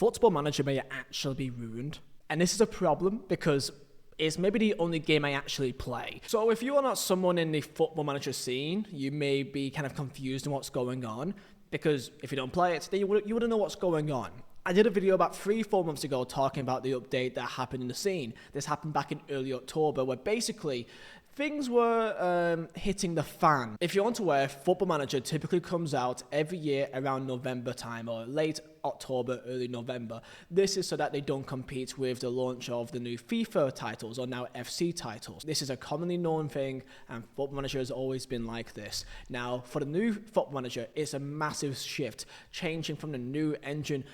Football Manager may actually be ruined. And this is a problem because it's maybe the only game I actually play. So if you are not someone in the Football Manager scene, you may be kind of confused on what's going on, because if you don't play it, then you wouldn't know what's going on. I did a video about 3-4 months ago talking about the update that happened in the scene. This happened back in early October, where basically things were hitting the fan. If you're unaware, Football Manager typically comes out every year around November time, or late October, early November. This is so that they don't compete with the launch of the new FIFA titles, or now FC titles. This is a commonly known thing, and Football Manager has always been like this. Now, for the new Football Manager, it's a massive shift, changing from the new engine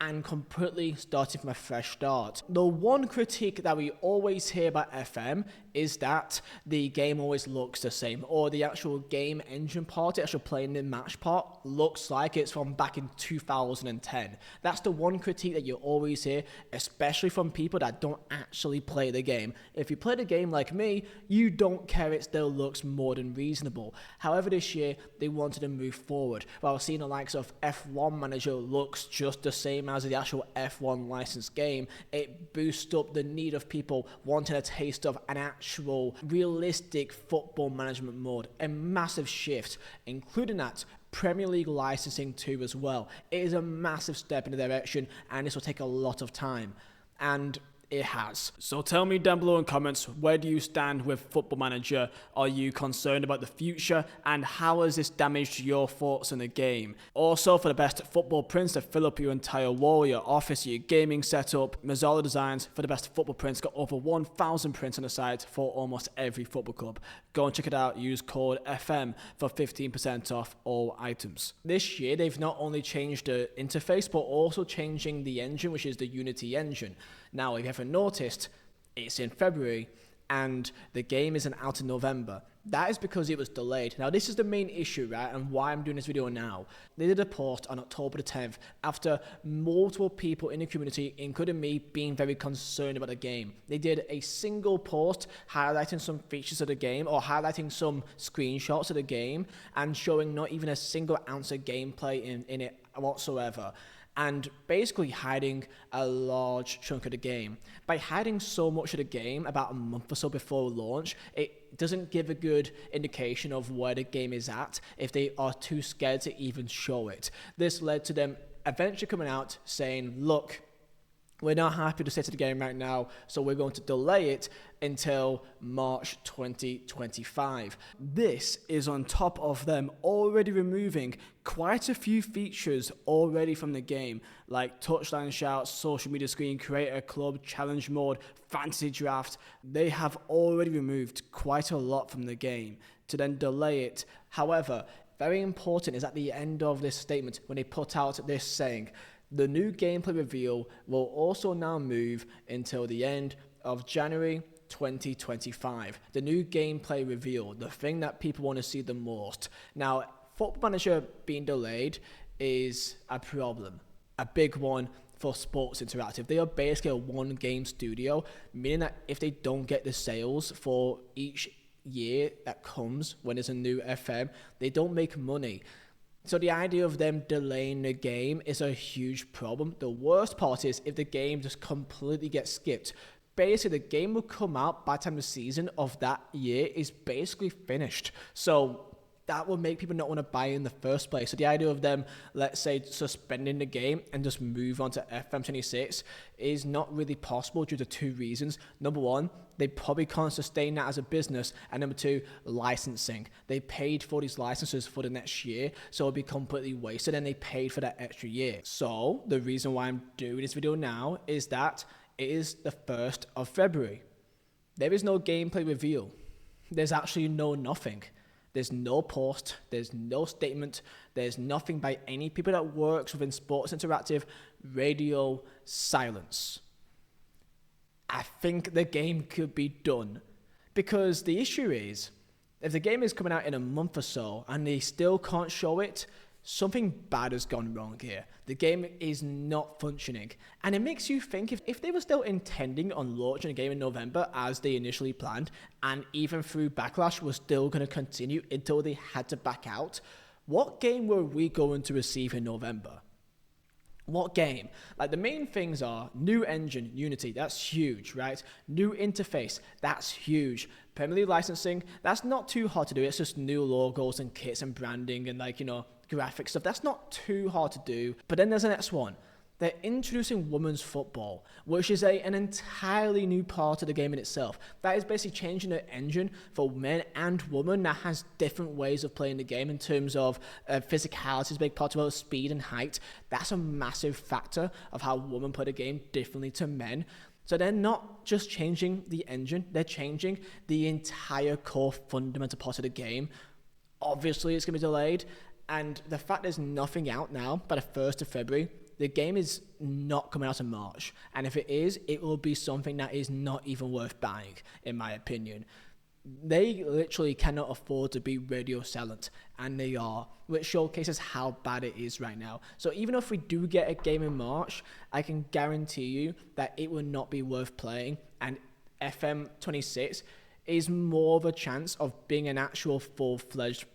and completely starting from a fresh start. The one critique that we always hear about FM is that the game always looks the same, or the actual game engine part, the actual playing the match part, looks like it's from back in 2010. That's the one critique that you always hear, especially from people that don't actually play the game. If you play the game like me, you don't care, it still looks more than reasonable. However, this year, they wanted to move forward. While seeing the likes of F1 Manager looks just the same as the actual F1 licensed game, it boosts up the need of people wanting a taste of an actual realistic football management mode. A massive shift, including that Premier League licensing too as well. It is a massive step in the direction, and this will take a lot of time. And it has. So tell me down below in comments, where do you stand with Football Manager? Are you concerned about the future? And how has this damaged your thoughts on the game? Also, for the best football prints to fill up your entire wall, your office, your gaming setup, Mazzala Designs for the best football prints got over 1,000 prints on the site for almost every football club. Go and check it out. Use code FM for 15% off all items. This year, they've not only changed the interface, but also changing the engine, which is the Unity engine. Now, if you haven't noticed, it's in February and the game isn't out in November. That is because it was delayed. Now, this is the main issue, right, and why I'm doing this video now. They did a post on October the 10th after multiple people in the community, including me, being very concerned about the game. They did a single post highlighting some features of the game, or highlighting some screenshots of the game, and showing not even a single ounce of gameplay in it whatsoever, and basically hiding a large chunk of the game. By hiding so much of the game about a month or so before launch, it doesn't give a good indication of where the game is at if they are too scared to even show it. This led to them eventually coming out saying, look, we're not happy to state of the game right now, so we're going to delay it until March 2025. This is on top of them already removing quite a few features already from the game, like touchline shouts, social media screen, creator club, challenge mode, fantasy draft. They have already removed quite a lot from the game to then delay it. However, very important is at the end of this statement, when they put out this saying, the new gameplay reveal will also now move until the end of January 2025. The new gameplay reveal, the thing that people want to see the most. Now, Football Manager being delayed is a problem, a big one for Sports Interactive. They are basically a one-game studio, meaning that if they don't get the sales for each year that comes when there's a new FM, they don't make money. So the idea of them delaying the game is a huge problem. The worst part is if the game just completely gets skipped. Basically, the game will come out by the time the season of that year is basically finished. So that will make people not want to buy in the first place. So the idea of them, let's say, suspending the game and just move on to FM26 is not really possible due to two reasons. Number one, they probably can't sustain that as a business. And number two, licensing. They paid for these licenses for the next year, so it'll be completely wasted, and they paid for that extra year. So the reason why I'm doing this video now is that it is the 1st of February. There is no gameplay reveal. There's actually nothing. There's no post, there's no statement, there's nothing by any people that works within Sports Interactive. Radio silence. I think the game could be done, because the issue is, if the game is coming out in a month or so and they still can't show it, something bad has gone wrong here. The game is not functioning. And it makes you think, if they were still intending on launching a game in November as they initially planned, and even through Backlash was still going to continue until they had to back out, what game were we going to receive in November? What game? Like the main things are new engine, Unity, that's huge, right? New interface, that's huge. Premier League licensing, that's not too hard to do. It's just new logos and kits and branding and like, graphic stuff. That's not too hard to do. But then there's the next one. They're introducing women's football, which is an entirely new part of the game in itself. That is basically changing the engine for men and women that has different ways of playing the game in terms of physicality is a big part of it, speed and height. That's a massive factor of how women play the game differently to men. So they're not just changing the engine, they're changing the entire core fundamental part of the game. Obviously, it's going to be delayed. And the fact there's nothing out now by the 1st of February, the game is not coming out in March. And if it is, it will be something that is not even worth buying, in my opinion. They literally cannot afford to be radio silent, and they are, which showcases how bad it is right now. So even if we do get a game in March, I can guarantee you that it will not be worth playing, and FM26 is more of a chance of being an actual full-fledged,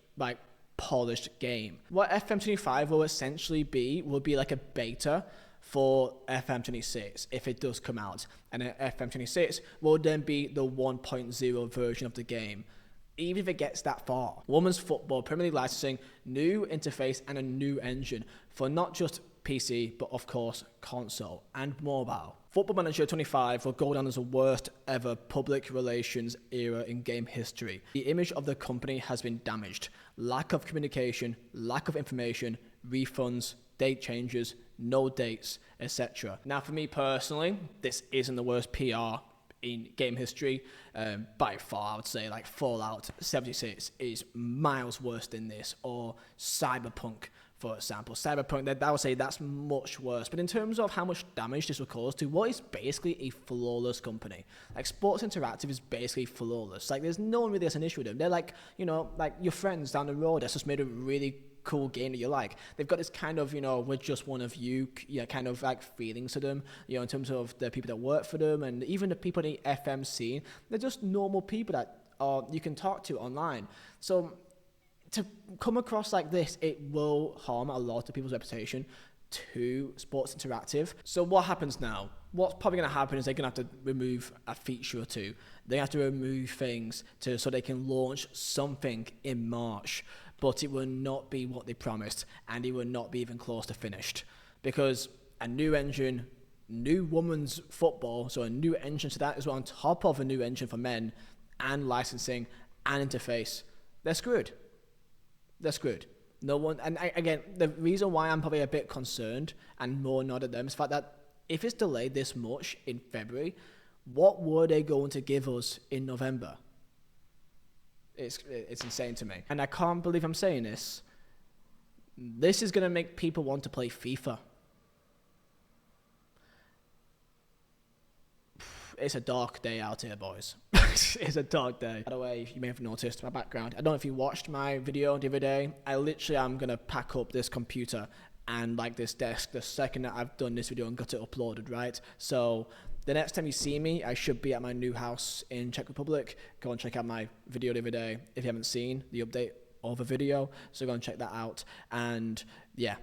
polished game. What FM25 will essentially be will be like a beta for FM26 if it does come out, and FM26 will then be the 1.0 version of the game. Even if it gets that far, women's football, Premier League licensing, new interface and a new engine for not just PC but of course console and mobile. Football Manager 25 will go down as the worst ever public relations era in game history. The image of the company has been damaged. Lack of communication, lack of information, refunds, date changes, no dates, etc. Now for me personally, this isn't the worst PR in game history. By far, I would say Fallout 76 is miles worse than this, or Cyberpunk, for example. Cyberpunk, I would say that's much worse. But in terms of how much damage this will cause to what is basically a flawless company, Sports Interactive is basically flawless. There's no one really has an issue with them. They're your friends down the road that's just made a really cool game that you like. They've got this kind of, we're just one of you, kind of feelings to them, in terms of the people that work for them, and even the people in the FMC. They're just normal people that you can talk to online. So to come across like this, it will harm a lot of people's reputation to Sports Interactive. So what happens now? What's probably going to happen is they're going to have to remove a feature or two. They have to remove things so they can launch something in March. But it will not be what they promised, and it will not be even close to finished. Because a new engine, new women's football, so a new engine to that as well, on top of a new engine for men, and licensing, and interface, they're screwed. They're screwed. No one, and again, the reason why I'm probably a bit concerned and more annoyed at them is the fact that if it's delayed this much in February, what were they going to give us in November? It's insane to me. And I can't believe I'm saying this. This is going to make people want to play FIFA. It's a dark day out here, boys. It's a dark day. By the way, you may have noticed my background. I don't know if you watched my video the other day. I literally am going to pack up this computer and this desk the second that I've done this video and got it uploaded, right? So the next time you see me, I should be at my new house in Czech Republic. Go and check out my video the other day if you haven't seen the update of the video. So go and check that out. And yeah,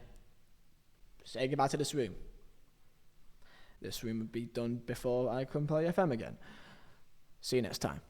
say goodbye to this room. This room would be done before I can play FM again. See you next time.